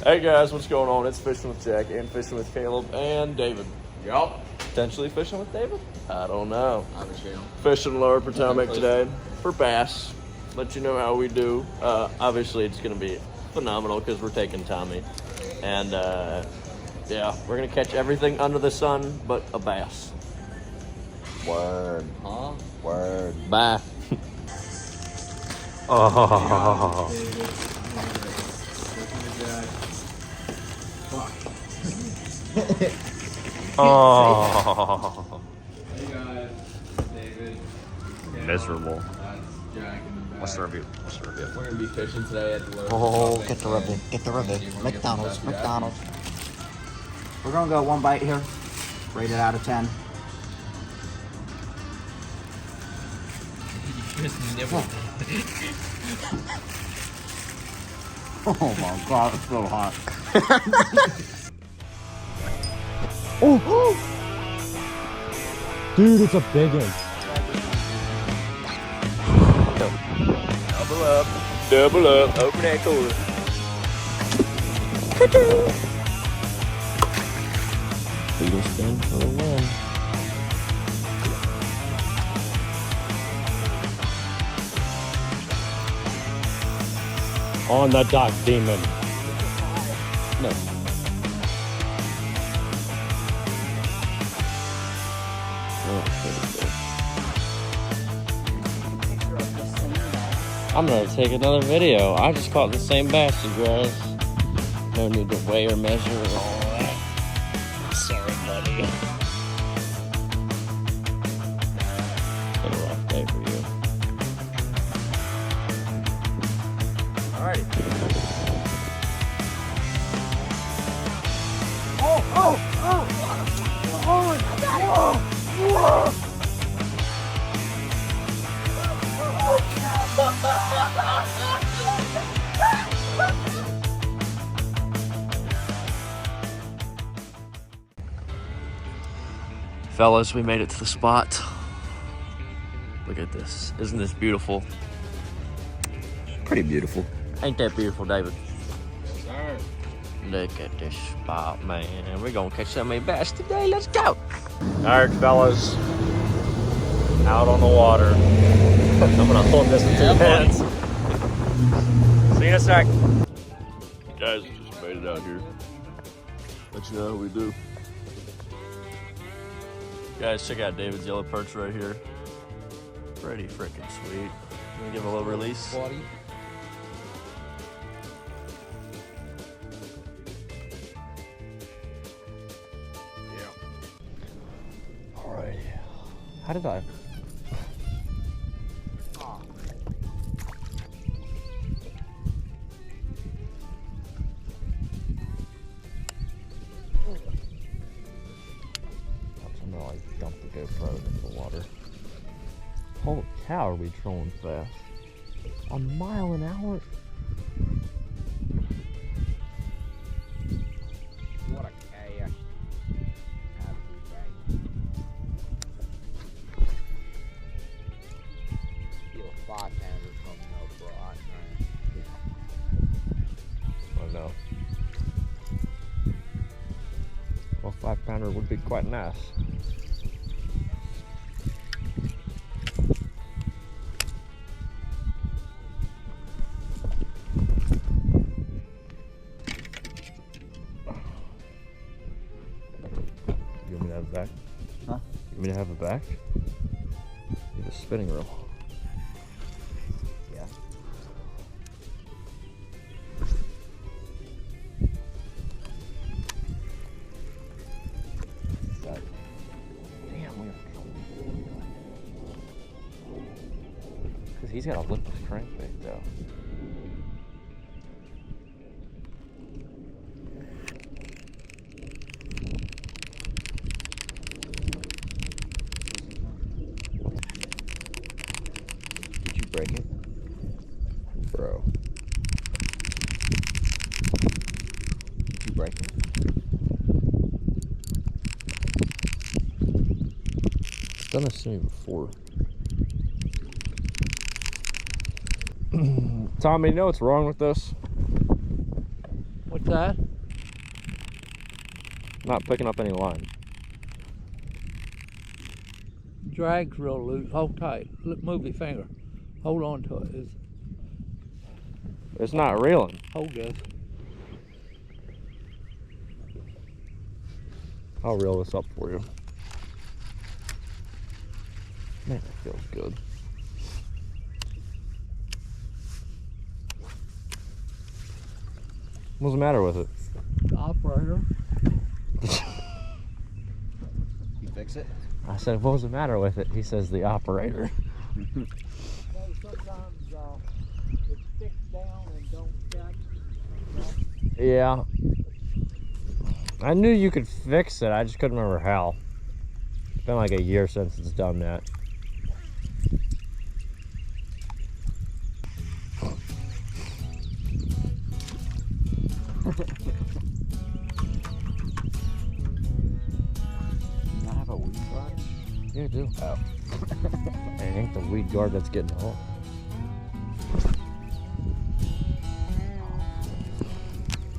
Hey guys, what's going on? It's Fishing with Jack and Fishing with Caleb and David. Yup. Potentially fishing with David? I don't know. Obviously. Fishing lower Potomac today for bass. Let you know how we do. Obviously, it's going to be phenomenal because we're taking Tommy. And yeah, we're going to catch everything under the sun but a bass. Word. Huh? Word. Bye. Oh. Oh. Hey guys, David. Miserable. That's Jack in the back. What's the review? We're gonna be fishing today at the local. Oh, get the rubber, get the rubber. McDonald's. We're gonna go one bite here. Rated out of 10. Just nibble. Oh my god, it's so hot. Oh! Dude, it's a big one. Double up, open that cooler. Beetle spin for the win. On the dock, demon. No. I'm gonna take another video. I just caught the same bass, you guys. No need to weigh or measure or all that. Sorry, buddy. Been a rough day for you. Alrighty. Fellas, we made it to the spot. Look at this. Isn't this beautiful? Pretty beautiful. Ain't that beautiful, David? Sir. Look at this spot, man. We're gonna catch so many bass today. Let's go. All right, fellas. Out on the water. I'm gonna hold this in two hands. See you in a sec. Guys, just made it out here. Let you know how we do. Guys, check out David's yellow perch right here. Pretty freaking sweet. Gonna give him a little release. Buddy. Alright. How did I? I dumped the GoPro into the water. Holy cow, are we trolling fast? A mile an hour? What a cash. Feel a 5-pounder coming up right now. I know. Well, 5-pounder would be quite nice. You want me to have it back? Huh? You want me to have it back? Need a spinning reel. Yeah. Damn, because he's got a lipless crankbait though. Did you break it? Bro. Did you break it? It's done this to me before. Tommy, you know what's wrong with this? What that? Not picking up any line. Drag's real loose. Hold tight. Look, move your finger. Hold on to it. It's not reeling. Hold this. I'll reel this up for you. Man, that feels good. What's the matter with it? Operator. You fix it? I said, what was the matter with it? He says, the operator. Sometimes it sticks down and don't catch. Yeah. I knew you could fix it. I just couldn't remember how. It's been like a year since it's done that. I have a weed guard? Yeah, I do. Oh. I think the weed guard that's getting home.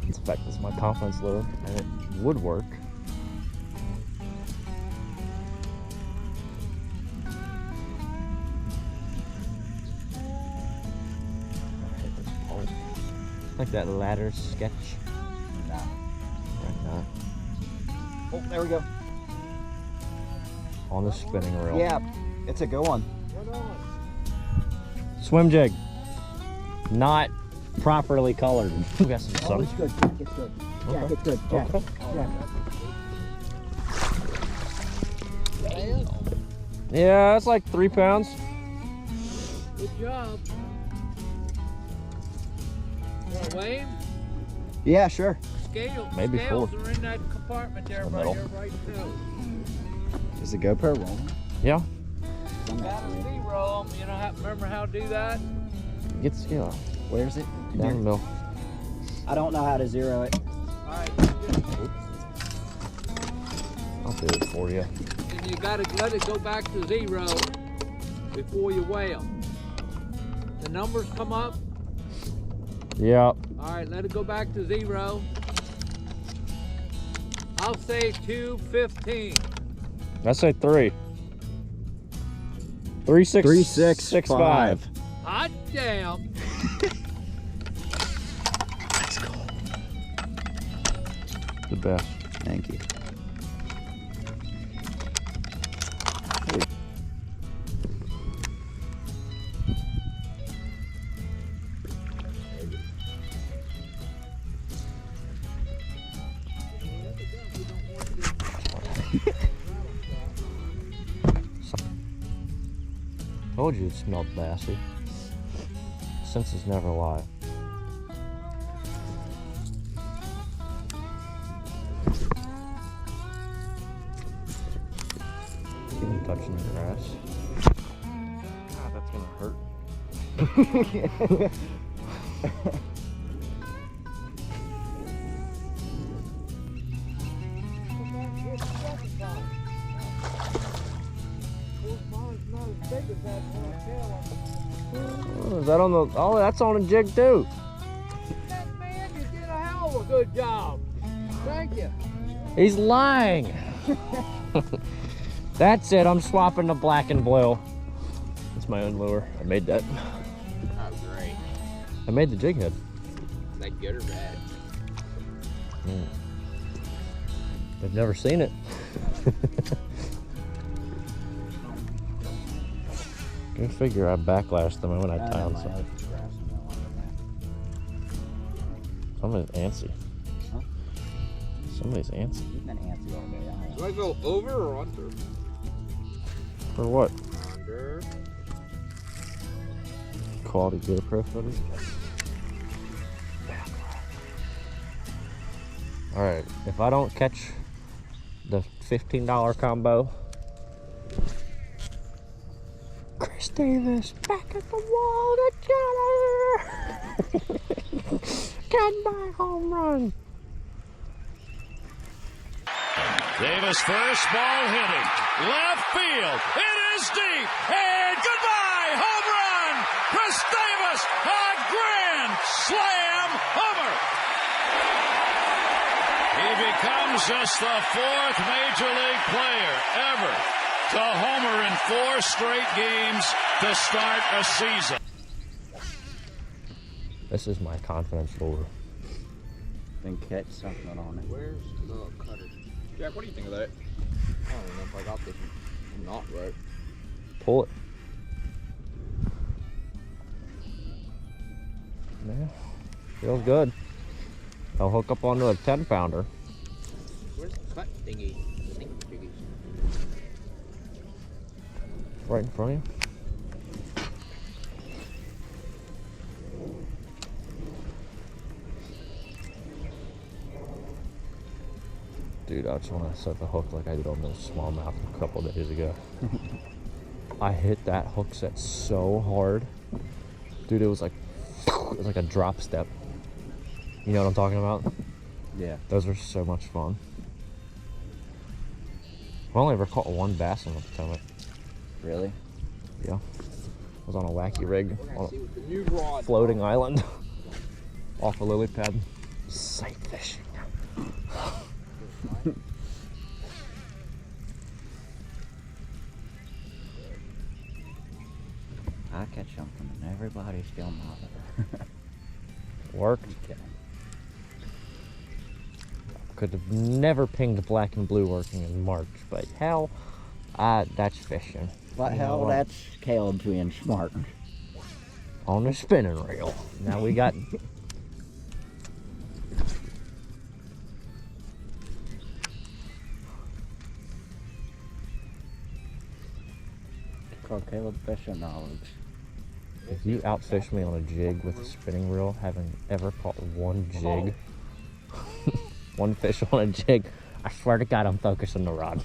In fact, this is my confidence lure, and it would work. I hate this pole. Like that ladder sketch. No. Right now. Oh, there we go. On the spinning reel. Yeah, it's a go one. Swim jig. Not properly colored. We got some Oh, sun. it's good. Jack, it's good. Jack, Okay. it's good. Jack. Okay. Jack. Yeah, that's like 3 pounds. Good job. Want to weigh him? Yeah, sure. Maybe Scales 4. are in that compartment there The by middle. your right toe. Is the GoPro rolling? Yeah. You gotta zero 'em. You know, remember how to do that? Get the scale out. Where's it? Down the middle. I don't know how to zero it. All right. I'll do it for you. And you gotta let it go back to 0 before you weigh them. The numbers come up. Yeah. All right, let it go back to 0. I'll say 215. I say 3. 3, 6, 3, 6, 6, 5. 5. Hot damn. Let's go. The best. Thank you. Told you it smelled bassy. Senses never lie. Even touching the grass. God, that's gonna hurt. Oh, is that on the? Oh, that's on a jig too. Man, you did a hell of a good job. Thank you. He's lying. That's it. I'm swapping the black and blue. It's my own lure. I made that. Oh, great. I made the jig head. Is that good or bad? They've never seen it. Go figure. I backlashed the moment I tied something. Somebody's antsy. Huh? Somebody's antsy. You've been antsy all day. Do I go over or under? For what? Under. Quality GoPro footage. All right. If I don't catch the $15 combo, Chris Davis back at the wall together. Can my home run? Davis first, ball hit it. Left field. It is deep. And goodbye. Home run. Chris Davis, a grand slam homer. becomes just the 4th Major League player ever to homer in 4 straight games to start a season. This is my confidence lure. Then catch something on it. Where's the cutter? Jack, what do you think of that? I don't know if I got this not right. Pull it. Yeah, feels good. I'll hook up onto a 10-pounder. Where's the cut thingy? The thing thingy. Right in front of you. Dude, I just want to set the hook like I did on the smallmouth a couple days ago. I hit that hook set so hard. Dude, it was like a drop step. You know what I'm talking about? Yeah. Those were so much fun. I've only ever caught one bass on the Potomac. Really? Yeah. I was on a wacky rig on See what the new a rod. floating island off a lily pad. Sight fishing. I catch something and everybody's still mother. Worked. Could have never pinged black and blue working in March, but hell, that's fishing. But You know hell, what? that's Caleb being smart. On the spinning reel. Now we got. Called Caleb fishing knowledge. If you outfish me on a jig with a spinning reel, having ever caught one jig, one fish on a jig, I swear to God I'm focusing the rod.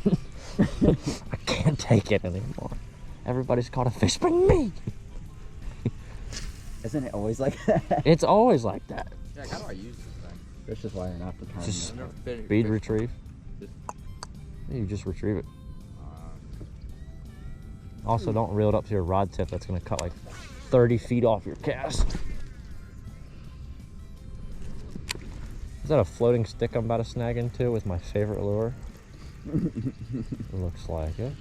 I can't take it anymore. Everybody's caught a fish but me. Isn't it always like that? It's always like that. Jack, how do I use this thing? This is why you're not the time. Just I've never been speed retrieve. Yeah, you just retrieve it. Also, don't reel it up to your rod tip. That's going to cut like 30 feet off your cast. Is that a floating stick I'm about to snag into with my favorite lure? Looks like it.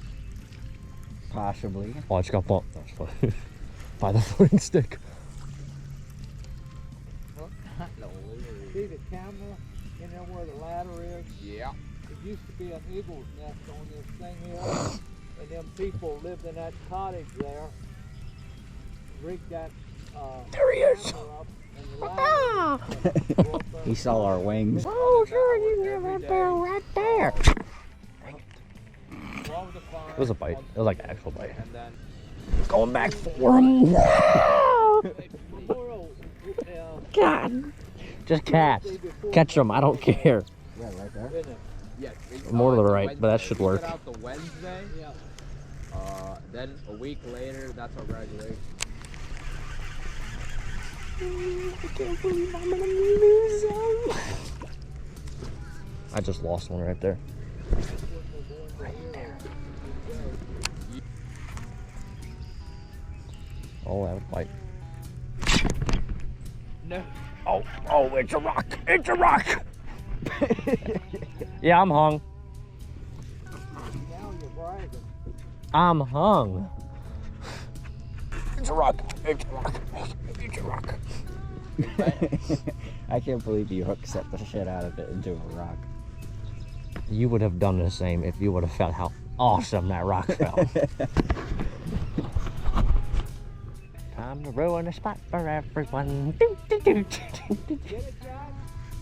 Possibly. Oh, I just got bumped. That's funny. By the floating stick. See the camera in there where the ladder is? Yeah. It used to be an eagle's nest on this thing here. And them people lived in that cottage there. Rigged that There he is. camera up and the ladder. He saw our wings. Oh, sure, you can get right there, right there. It was a bite. It was like an actual bite. And then Going back for him. God. Just cast. Catch them. I don't care. Yeah, right there. yeah, More to the it's a right, but that Wednesday. should We work. get out the Wednesday. Yeah. Then a week later, that's our graduation. I can't believe I'm gonna lose him. I just lost one right there. Right there. Oh, that was a bite. No. Oh, it's a rock. It's a rock. Yeah, I'm hung. Now you're bragging. I'm hung. It's a rock. It's a rock. It's a rock. I can't believe you hook set the shit out of it into a rock. You would have done the same if you would have felt how awesome that rock felt. Time to ruin a spot for everyone.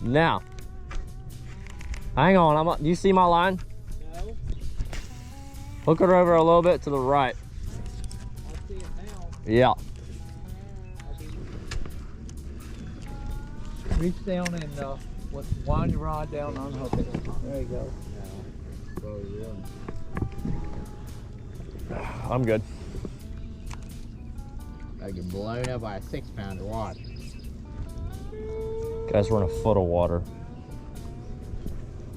Now, hang on. Do you see my line? No, Hook it over a little bit to the right. I see it now. Yeah. Reach down and wind your rod down, unhook it. There you go. I'm good. I get blown up by a 6-pounder rod. Guys, we're in a foot of water.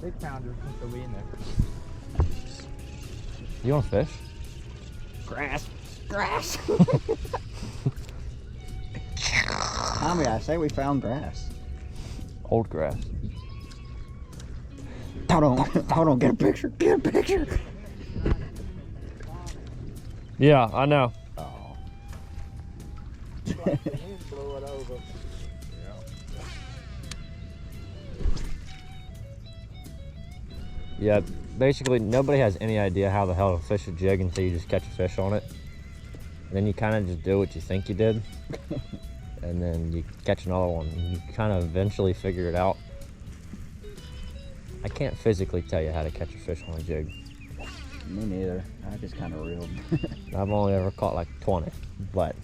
6-pounders since we in there. You want to fish? Grass. Grass. Tommy, I say we found grass. Old grass. Hold on, get a picture. Get a picture. Yeah, I know. Oh. The wind blew it over. Yeah, basically nobody has any idea how the hell to fish a jig until you just catch a fish on it. And then you kind of just do what you think you did. And then you catch another one and you kind of eventually figure it out. I can't physically tell you how to catch a fish on a jig. Me neither. I just kind of reeled. I've only ever caught like 20, but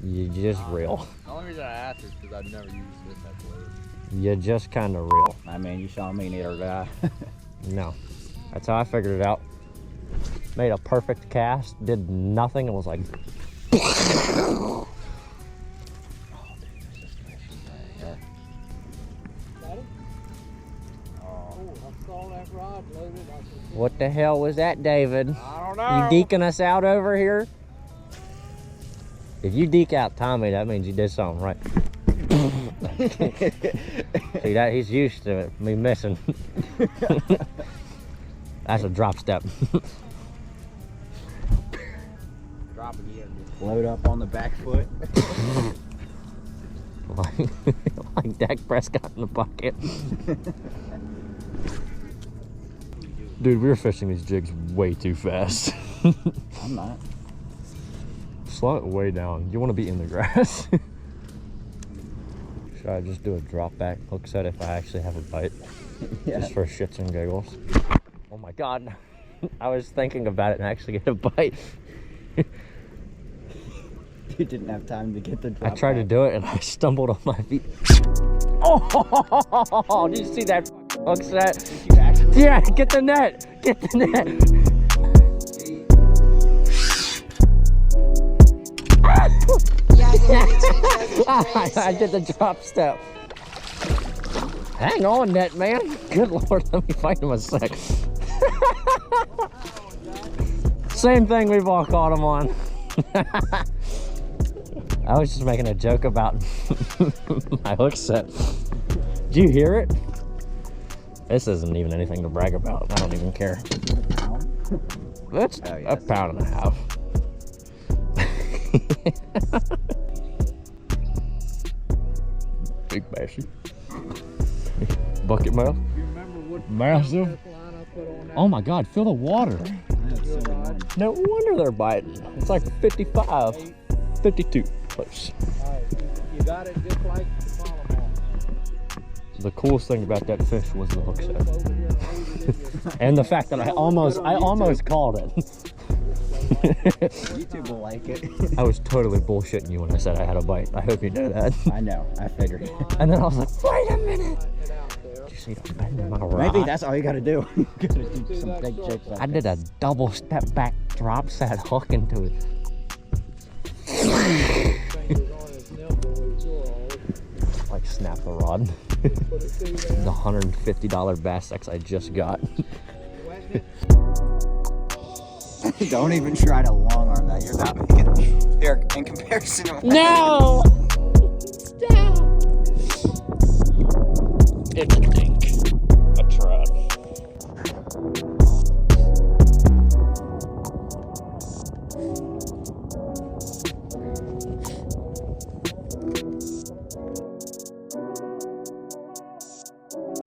you just reel. The only reason I asked is because I've never used this type of lure. You just kind of reel. I mean, you saw me neither did I. No, that's how I figured it out. Made a perfect cast, did nothing, and was like, Oh, dude, there's this fish right here. Got it? Oh, I saw that rod loaded. I said, what the hell was that, David? I don't know. You deking us out over here? If you deke out Tommy, that means you did something right. See that? He's used to it, me missing. That's a drop step. Drop again. Load up on the back foot. like Dak Prescott in the bucket. Dude, we were fishing these jigs way too fast. I'm not. Slow it way down. You want to be in the grass. Should I just do a drop back hook set if I actually have a bite? Yeah. Just for shits and giggles. Oh my God. I was thinking about it and actually get a bite. You didn't have time to get the drop I tried to back. do it and I stumbled on my feet. Oh, did you see that hook set? Did you actually? Yeah, get the net. Get the net. I did the drop step. Hang on, net man. Good Lord, let me find him a sec. Same thing we've all caught him on. I was just making a joke about my hook set. Did you hear it? This isn't even anything to brag about. I don't even care. That's Oh, a yes. pound and a half. Big bassy. Bucket mouth. you remember what Massive. this line I put on that? Oh my God, feel the water. Your rod? No wonder they're biting. It's like 55, 52 close. All right, you got it just like the Potomac. The coolest thing about that fish was the hook Look set. over here and hold it in your And the fact that I almost called it. YouTube will like it. I was totally bullshitting you when I said I had a bite. I hope you know that. I know. I figured. And then I was like, wait a minute. it out there. Did you see that bend in my rod? Maybe that's all you gotta do. You gotta do some big jigs like I did a double step back drop set hook into it. Fingers on his nimble as yours. Like snap the rod. Just put it through there. The $150 Bass X I just got. Wet it. Don't even try to long arm that. You're not making it. Here, in comparison to No! Stop! Interesting.